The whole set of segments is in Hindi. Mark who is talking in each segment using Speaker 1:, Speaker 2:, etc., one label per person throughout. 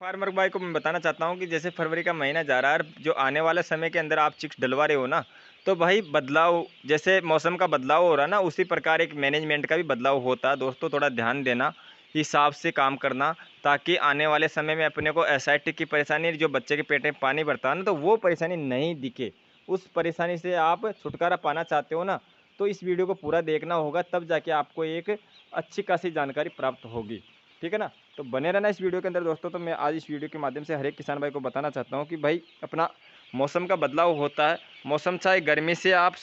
Speaker 1: फार्मर भाई को मैं बताना चाहता हूँ कि जैसे फरवरी का महीना जा रहा है और जो आने वाले समय के अंदर आप चिक्स डलवा रहे हो ना, तो भाई बदलाव जैसे मौसम का बदलाव हो रहा है ना, उसी प्रकार एक मैनेजमेंट का भी बदलाव होता है। दोस्तों थोड़ा ध्यान देना, हिसाब से काम करना, ताकि आने वाले समय में अपने को एसाइटिक की परेशानी, जो बच्चे के पेट में पानी भरता है ना, तो वो परेशानी नहीं दिखे। उस परेशानी से आप छुटकारा पाना चाहते हो ना, तो इस वीडियो को पूरा देखना होगा, तब जाके आपको एक अच्छी खासी जानकारी प्राप्त होगी। ठीक है ना? तो बने रहना इस वीडियो के अंदर दोस्तों। तो मैं आज इस वीडियो के माध्यम से हर एक किसान भाई को बताना चाहता हूँ कि भाई अपना मौसम का बदलाव होता है। मौसम चाहे गर्मी से आप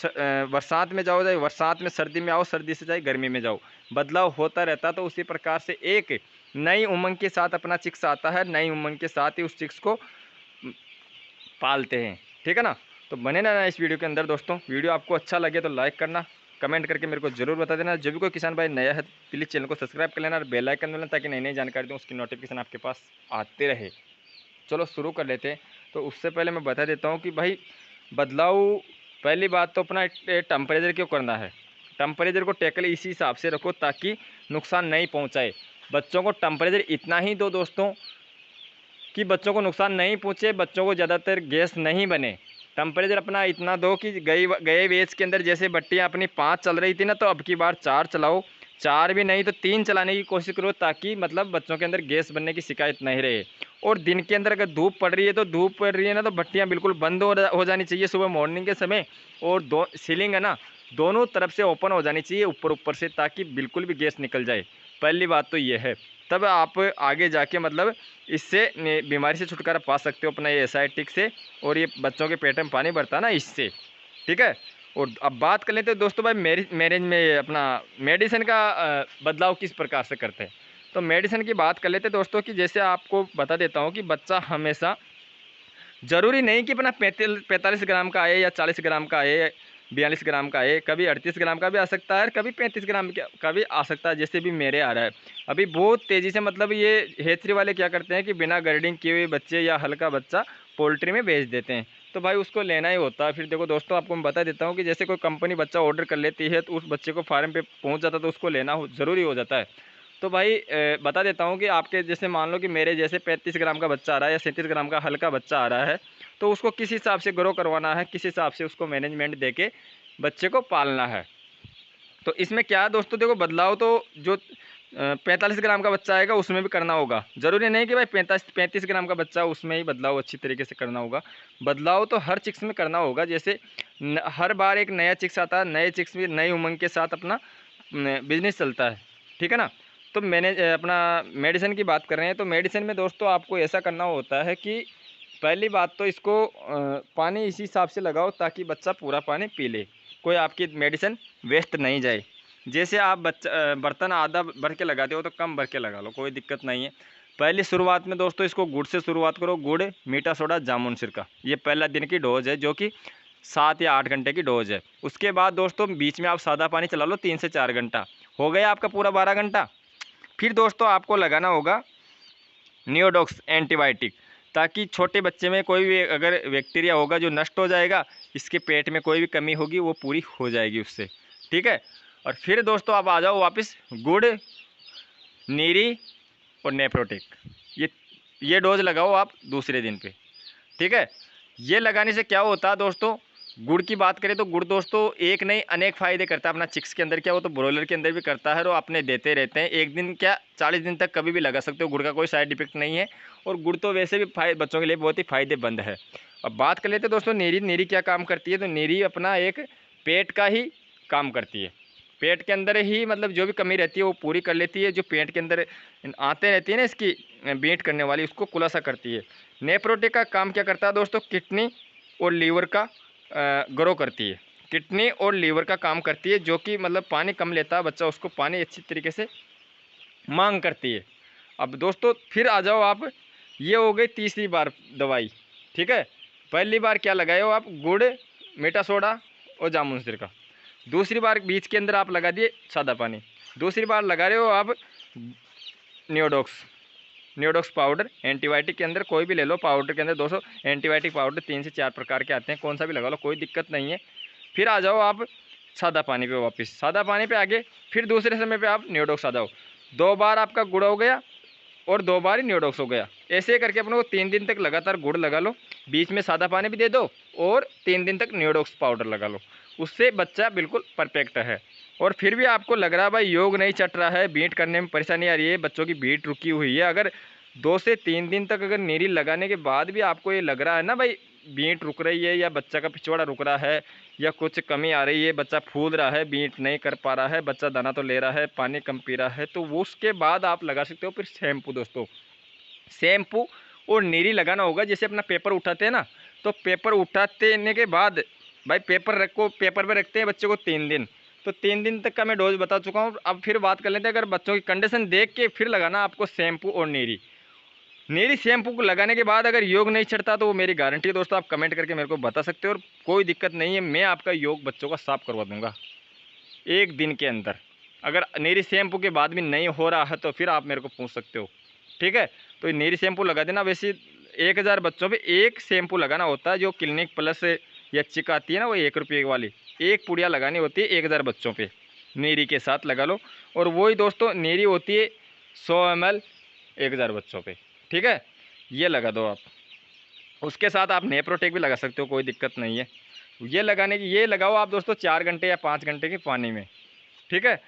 Speaker 1: बरसात में जाओ, चाहे बरसात में सर्दी में आओ, सर्दी से चाहे गर्मी में जाओ, बदलाव होता रहता है। तो उसी प्रकार से एक नई उमंग के साथ अपना चिक्स आता है, नई उमंग के साथ ही उस चिक्स को पालते हैं। ठीक है ना? तो बने रहना इस वीडियो के अंदर दोस्तों। वीडियो आपको अच्छा लगे तो लाइक करना, कमेंट करके मेरे को जरूर बता देना। जो भी कोई किसान भाई नया है, प्लीज़ चैनल को सब्सक्राइब कर लेना और बेल आइकन दबाना, ताकि नई नई जानकारी दूँ उसकी नोटिफिकेशन आपके पास आते रहे। चलो शुरू कर लेते हैं। तो उससे पहले मैं बता देता हूँ कि भाई बदलाव, पहली बात तो अपना टेम्परेचर क्यों करना है। टेम्परेचर को टैकल इसी हिसाब से रखो ताकि नुकसान नहीं पहुँचाए। बच्चों को टेम्परेचर इतना ही दो दोस्तों कि बच्चों को नुकसान नहीं पहुँचे, बच्चों को ज़्यादातर गैस नहीं बने। टेम्परेचर अपना इतना दो कि गए वेज के अंदर जैसे बट्टियाँ अपनी 5 चल रही थी ना, तो अब की बार 4 चलाओ, 4 भी नहीं तो 3 चलाने की कोशिश करो, ताकि मतलब बच्चों के अंदर गैस बनने की शिकायत नहीं रहे। और दिन के अंदर अगर धूप पड़ रही है, तो धूप पड़ रही है ना, तो बट्टियाँ बिल्कुल बंद हो जानी चाहिए सुबह मॉर्निंग के समय। और दो सीलिंग है ना, दोनों तरफ से ओपन हो जानी चाहिए ऊपर ऊपर से, ताकि बिल्कुल भी गैस निकल जाए। पहली बात तो ये है। तब आप आगे जाके मतलब इससे बीमारी से छुटकारा पा सकते हो, अपना ये एसाइटिक से, और ये बच्चों के पेट में पानी भरता है ना, इससे। ठीक है? और अब बात कर लेते हैं दोस्तों भाई मैरिज में अपना मेडिसिन का बदलाव किस प्रकार से करते हैं। तो मेडिसिन की बात कर लेते हैं दोस्तों, कि जैसे आपको बता देता हूँ कि बच्चा हमेशा ज़रूरी नहीं कि अपना 45 ग्राम का आए या 40 ग्राम का आए, 42 ग्राम का आए, कभी 38 ग्राम का भी आ सकता है, कभी 35 ग्राम का भी आ सकता है, जैसे भी मेरे आ रहा है। अभी बहुत तेज़ी से मतलब ये हेचरी वाले क्या करते हैं कि बिना गर्डिंग किए हुए बच्चे या हल्का बच्चा पोल्ट्री में बेच देते हैं। तो भाई उसको लेना ही होता है। फिर देखो दोस्तों, आपको मैं बता देता हूँ कि जैसे कोई कंपनी बच्चा ऑर्डर कर लेती है, तो उस बच्चे को फार्म पे पहुँच जाता है, तो उसको लेना ज़रूरी हो जाता है। तो भाई बता देता हूँ कि आपके जैसे मान लो कि मेरे जैसे 35 ग्राम का बच्चा आ रहा है या 37 ग्राम का हल्का बच्चा आ रहा है, तो उसको किस हिसाब से ग्रो करवाना है, किस हिसाब से उसको मैनेजमेंट देके बच्चे को पालना है। तो इसमें क्या है दोस्तों, देखो बदलाव तो जो 45 ग्राम का बच्चा आएगा उसमें भी करना होगा। ज़रूरी नहीं कि भाई 35 ग्राम का बच्चा उसमें ही बदलाव अच्छी तरीके से करना होगा। बदलाव तो हर चिक्स में करना होगा। जैसे हर बार एक नया चिक्स आता है, नए चिक्स में नई उमंग के साथ अपना बिजनेस चलता है। ठीक है ना? तो मैंने अपना मेडिसिन की बात कर रहे हैं, तो मेडिसिन में दोस्तों आपको ऐसा करना होता है कि पहली बात तो इसको पानी इसी हिसाब से लगाओ ताकि बच्चा पूरा पानी पी ले, कोई आपकी मेडिसिन वेस्ट नहीं जाए। जैसे आप बर्तन आधा भर के लगाते हो, तो कम भर के लगा लो, कोई दिक्कत नहीं है। पहली शुरुआत में दोस्तों इसको गुड़ से शुरुआत करो। गुड़, मीठा सोडा, जामुन सिरका, ये पहला दिन की डोज है, जो कि 7 या 8 घंटे की डोज है। उसके बाद दोस्तों बीच में आप सादा पानी चला लो 3 से 4 घंटा, हो गया आपका पूरा 12 घंटा। फिर दोस्तों आपको लगाना होगा नियोडोक्स एंटीबायोटिक, ताकि छोटे बच्चे में कोई भी अगर बैक्टीरिया होगा जो नष्ट हो जाएगा, इसके पेट में कोई भी कमी होगी वो पूरी हो जाएगी उससे। ठीक है? और फिर दोस्तों आप आ जाओ वापस गुड़, नीरी और नेफ्रोटिक, ये ये डोज लगाओ आप दूसरे दिन पे। ठीक है? ये लगाने से क्या होता है दोस्तों, गुड़ की बात करें तो गुड़ दोस्तों एक नहीं अनेक फ़ायदे करता है अपना चिक्स के अंदर। क्या वो तो ब्रॉयलर के अंदर भी करता है, और अपने देते रहते हैं। एक दिन क्या 40 दिन तक कभी भी लगा सकते हो, गुड़ का कोई साइड इफेक्ट नहीं है। और गुड़ तो वैसे भी बच्चों के लिए बहुत ही फ़ायदेमंद है। अब बात कर लेते हैं दोस्तों नीरी। नीरी क्या काम करती है, तो नीरी अपना एक पेट का ही काम करती है। पेट के अंदर ही मतलब जो भी कमी रहती है वो पूरी कर लेती है। जो पेट के अंदर आते रहती है ना इसकी बीट करने वाली, उसको खुलासा करती है। नेप्रोटिक का काम क्या करता है दोस्तों, किडनी और लीवर का ग्रो करती है। किडनी और लीवर का काम करती है, जो कि मतलब पानी कम लेता है बच्चा, उसको पानी अच्छी तरीके से मांग करती है। अब दोस्तों फिर आ जाओ आप, ये हो गई तीसरी बार दवाई। ठीक है? पहली बार क्या लगाए हो आप, गुड़, मीठा सोडा और जामुन सिरका। दूसरी बार बीच के अंदर आप लगा दिए सादा पानी। दूसरी बार लगा रहे हो आप नियोडोक्स, नियोडोक्स पाउडर। एंटीबायोटिक के अंदर कोई भी ले लो, पाउडर के अंदर दोस्तों एंटीबायोटिक पाउडर 3 से 4 प्रकार के आते हैं, कौन सा भी लगा लो, कोई दिक्कत नहीं है। फिर आ जाओ आप सादा पानी पे वापस, सादा पानी पे आगे फिर दूसरे समय पे आप नियोडोक्स आ जाओ। 2 बार आपका गुड़ हो गया, और 2 बार ही नियोडोक्स हो गया। ऐसे करके अपने को 3 दिन तक लगातार गुड़ लगा लो, बीच में सादा पानी भी दे दो और 3 दिन तक नियोडोक्स पाउडर लगा लो, उससे बच्चा बिल्कुल परफेक्ट है। और फिर भी आपको लग रहा है भाई योग नहीं चट रहा है, बीट करने में परेशानी आ रही है, बच्चों की बीट रुकी हुई है, अगर 2 से 3 दिन तक अगर नीरी लगाने के बाद भी आपको ये लग रहा है ना भाई बीट रुक रही है या बच्चा का पिछवाड़ा रुक रहा है या कुछ कमी आ रही है, बच्चा फूल रहा है, बीट नहीं कर पा रहा है, बच्चा दाना तो ले रहा है, पानी कम पी रहा है, तो वो उसके बाद आप लगा सकते हो फिर शैम्पू। दोस्तों शैम्पू और नीरी लगाना होगा। जैसे अपना पेपर उठाते हैं ना, तो पेपर उठाने के बाद भाई पेपर रखो, पेपर पे रखते हैं बच्चे को 3 दिन, तो 3 दिन तक का मैं डोज बता चुका हूँ। अब फिर बात कर लेते हैं, अगर बच्चों की कंडीशन देख के फिर लगाना आपको शैम्पू और नीरी। नीरी शैम्पू को लगाने के बाद अगर योग नहीं चढ़ता तो वो मेरी गारंटी है दोस्तों, आप कमेंट करके मेरे को बता सकते हो और कोई दिक्कत नहीं है, मैं आपका योग बच्चों का साफ करवा दूंगा 1 दिन के अंदर। अगर नीरी शैम्पू के बाद भी नहीं हो रहा है तो फिर आप मेरे को पूछ सकते हो, ठीक है। तो नीरी शैम्पू लगा देना। वैसे 1000 बच्चों पे एक शैम्पू लगाना होता है, जो क्लिनिक प्लस या चिक आती है ना, वो 1 रुपये वाली, एक पुड़िया लगानी होती है 1000 बच्चों पे, नीरी के साथ लगा लो। और वही दोस्तों नीरी होती है 100 ml 1000 बच्चों पे, ठीक है, ये लगा दो आप। उसके साथ आप नेप्रोटेक भी लगा सकते हो, कोई दिक्कत नहीं है। ये लगाने की ये लगाओ आप दोस्तों 4 घंटे या 5 घंटे के पानी में, ठीक है।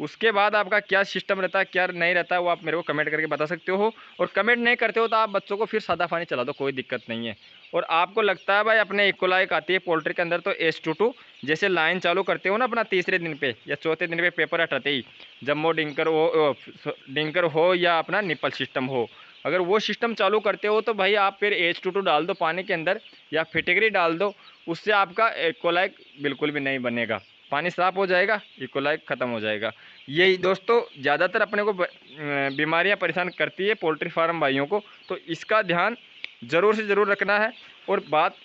Speaker 1: उसके बाद आपका क्या सिस्टम रहता है क्या नहीं रहता है वो आप मेरे को कमेंट करके बता सकते हो। और कमेंट नहीं करते हो तो आप बच्चों को फिर सादा पानी चला दो, कोई दिक्कत नहीं है। और आपको लगता है भाई अपने इकोलाइक आती है पोल्ट्री के अंदर, तो H22 जैसे लाइन चालू करते हो ना अपना तीसरे दिन पे या चौथे दिन पे पेपर हटाते ही, जम्बो डिंकर हो या अपना निपल सिस्टम हो, अगर वो सिस्टम चालू करते हो तो भाई आप फिर H22 डाल दो पानी के अंदर या फिटकरी डाल दो, उससे आपका इकोलाइक बिल्कुल भी नहीं बनेगा, पानी साफ हो जाएगा, इकोलाइक ख़त्म हो जाएगा। यही दोस्तों ज़्यादातर अपने को बीमारियां परेशान करती है पोल्ट्री फार्म भाइयों को, तो इसका ध्यान ज़रूर से ज़रूर रखना है। और बात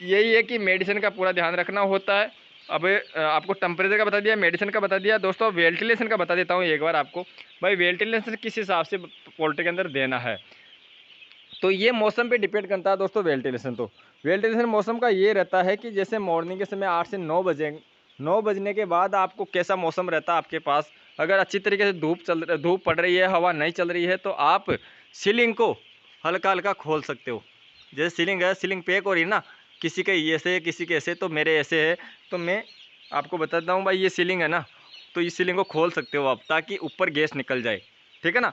Speaker 1: यही है कि मेडिसिन का पूरा ध्यान रखना होता है। अब आपको टेम्परेचर का बता दिया, मेडिसिन का बता दिया दोस्तों, वेंटिलेशन का बता देता हूँ एक बार आपको। भाई वेंटिलेशन किस हिसाब से पोल्ट्री के अंदर देना है, तो ये मौसम पे डिपेंड करता है दोस्तों। वेंटिलेशन तो वेंटिलेशन मौसम का ये रहता है कि जैसे मॉर्निंग के समय 8 से 9 बजे, 9 बजने के बाद आपको कैसा मौसम रहता है आपके पास, अगर अच्छी तरीके से धूप पड़ रही है, हवा नहीं चल रही है, तो आप सीलिंग को हल्का हल्का खोल सकते हो। जैसे सीलिंग है, सीलिंग पैक हो रही है ना, किसी के ऐसे है किसी के ऐसे, तो मेरे ऐसे है, तो मैं आपको बताता हूँ भाई ये सीलिंग है ना, तो इस सीलिंग को खोल सकते हो आप, ताकि ऊपर गैस निकल जाए, ठीक है ना।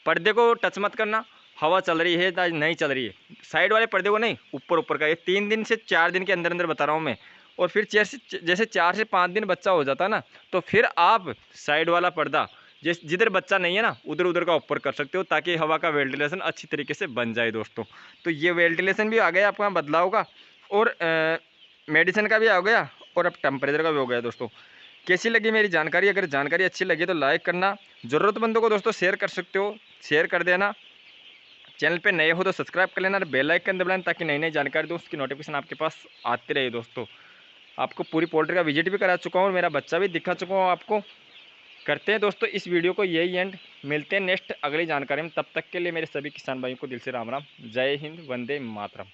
Speaker 1: पर्दे को टच मत करना, हवा चल रही है या नहीं चल रही है, साइड वाले पर्दे को नहीं, ऊपर ऊपर का। ये 3 दिन से 4 दिन के अंदर अंदर बता रहा हूँ मैं। और फिर जैसे 4 से 5 दिन बच्चा हो जाता है ना, तो फिर आप साइड वाला पर्दा जिधर बच्चा नहीं है ना उधर उधर का ऊपर कर सकते हो, ताकि हवा का वेंटिलेशन अच्छी तरीके से बन जाए दोस्तों। तो ये वेंटिलेशन भी आ गया आपका बदलाव का, और मेडिसिन का भी आ गया, और अब टेम्परेचर का भी हो गया दोस्तों। कैसी लगी मेरी जानकारी, अगर जानकारी अच्छी लगी तो लाइक करना, ज़रूरतमंदों को दोस्तों शेयर कर सकते हो, शेयर कर देना। चैनल पे नए हो तो सब्सक्राइब कर लेना और बेल आइकन दबाना, ताकि नई नई जानकारी दो उसकी नोटिफिकेशन आपके पास आती रहे दोस्तों। आपको पूरी पोल्ट्री का विजिट भी करा चुका हूँ और मेरा बच्चा भी दिखा चुका हूँ आपको। करते हैं दोस्तों इस वीडियो को यही एंड, मिलते हैं नेक्स्ट अगली जानकारी में। तब तक के लिए मेरे सभी किसान भाइयों को दिल से राम राम, जय हिंद, वंदे मातरम।